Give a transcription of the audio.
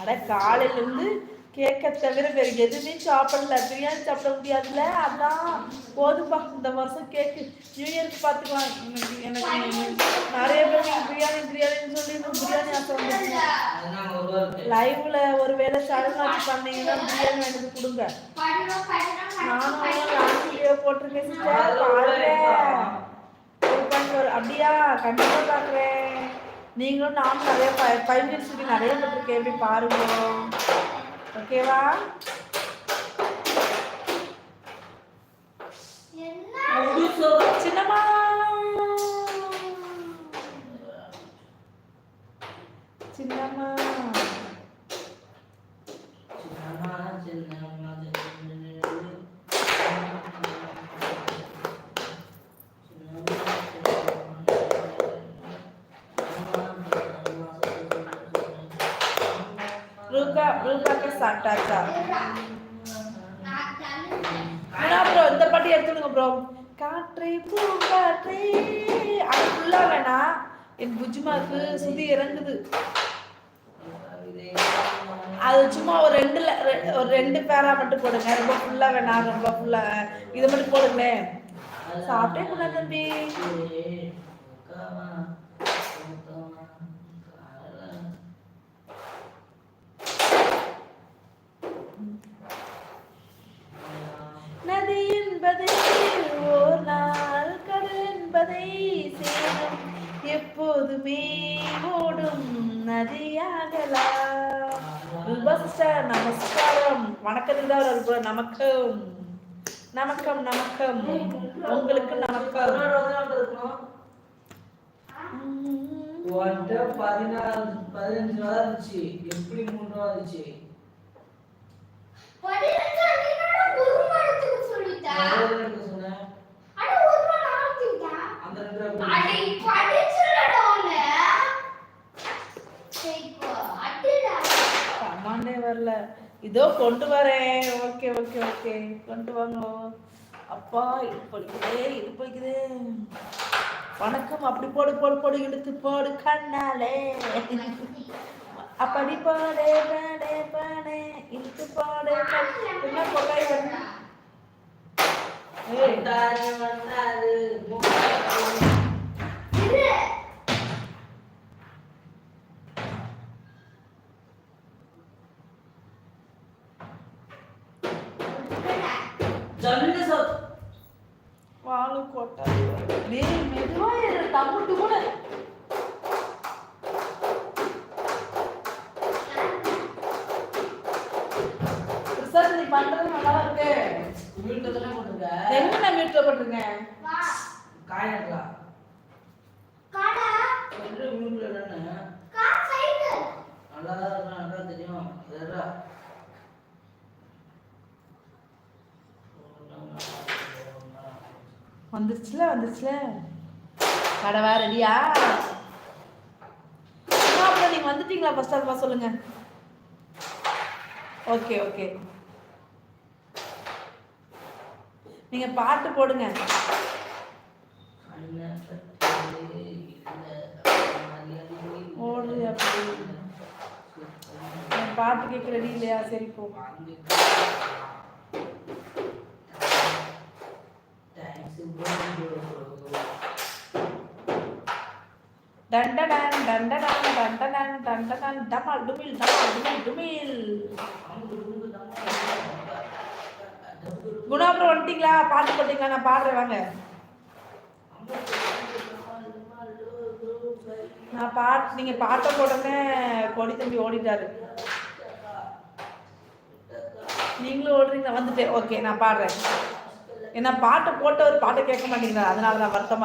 அட காலையில இருந்து கேக்க தவிர வேற எதுவுமே சாப்பிடல. பிரியாணி சாப்பிட முடியாதுல்ல, அதான் போதும்பா இந்த வருஷம் கேக்கு நியூ இயருக்கு பார்த்துக்கலாம். எனக்கு நிறைய பேர் பிரியாணி பிரியாணின்னு சொல்லி பிரியாணி ஆசை வந்துச்சு. லைவ்ல ஒரு வேளை சடங்காட்சி பண்ணீங்கன்னா பிரியாணி எனக்கு கொடுங்க. நானும் வீடியோ போட்டிருக்கேன் சிஸ்டர், பாருங்க. அப்படியா? கண்டிப்பா பாக்குறேன். நீங்களும் நானும் நிறைய 5 மினிட்ஸ்க்கு நிறைய போட்டிருக்கேன், போய் பாருங்க. ஓகேவா? சின்னம்மா சின்னம்மா ரூபாக்கு சாப்பிட்டாச்சா? ப்ரோ இந்த பாட்டி எடுத்துடுங்க ப்ரோ. காற்றை பூங்காற்றே அது ஃபுல்லா வேணா, என் புஜ்மாக்கு சுதி இறங்குது. அது சும்மா ஒரு 2 பேரா மட்டும் போடுங்க. ரொம்ப ஃபுல்லா வேணாம், ரொம்ப ஃபுல்லா இதை மட்டும் போடுங்களேன். சாப்பிட்டே கூட தம்பி. நதி என்பதை ஓர் நாள், கடல் என்பதை சேரும், எப்போதுமே ஓடும் நதியாகலாம். ரூபா சிஸ்டர் நமஸ்காரம். வணக்கத்துக்கு தான் ஒரு நமக்கம் நமக்கம் நமக்கம், உங்களுக்கு நமக்கம். 15 வந்துச்சு, எப்படி 3 வந்துச்சு? வரல, இதோ கொண்டு வரேன். ஓகே ஓகே ஓகே, கொண்டு வாங்க. அப்பா இடுப்படிக்குதே. வணக்கம். அப்படி போடு போடு போடு, இழுத்து போடு கண்ணாலே. அப்படி போடே பாடே பாடே, இழுத்து போடே. என்ன கொள்ளாய் வரணும்? வாழு கோட்டை மெதுவா தம்பிட்டு கூட நீ பண்றது நல்லா இருக்கு. என்ன மியூட்ல போட்டுருங்க? தெரியும். வந்துருச்சுல கடவா ரெடியா? அப்புறம் நீங்க வந்துட்டீங்களா? ஃபர்ஸ்ட் ஆஃப் சொல்லுங்க. ஓகே ஓகே, நீங்க பாட்டு போடுங்க. ஓடுறியா? பாட்டு கேட்க ரெடி இல்லையா? சரி போ. டண்டடான் டண்டடான் டண்டடான் டண்டடான் டமால் டுமில் டமால் டுமில் டுமில். குணா ப்ரோ வந்துட்டீங்களா? பாட்டு போட்டீங்களா? நான் பாடுறேன் வாங்க. நான் நீங்க பாட்டை போட்டோன்னே கொடி தம்பி ஓடிட்டாரு. நீங்களும் ஓடுறீங்களா? வந்துட்டேன். ஓகே நான் பாடுறேன். ஏன்னா பாட்டை போட்ட ஒரு பாட்டை கேட்க மாட்டேங்கிறார், அதனால தான் வருத்தமா.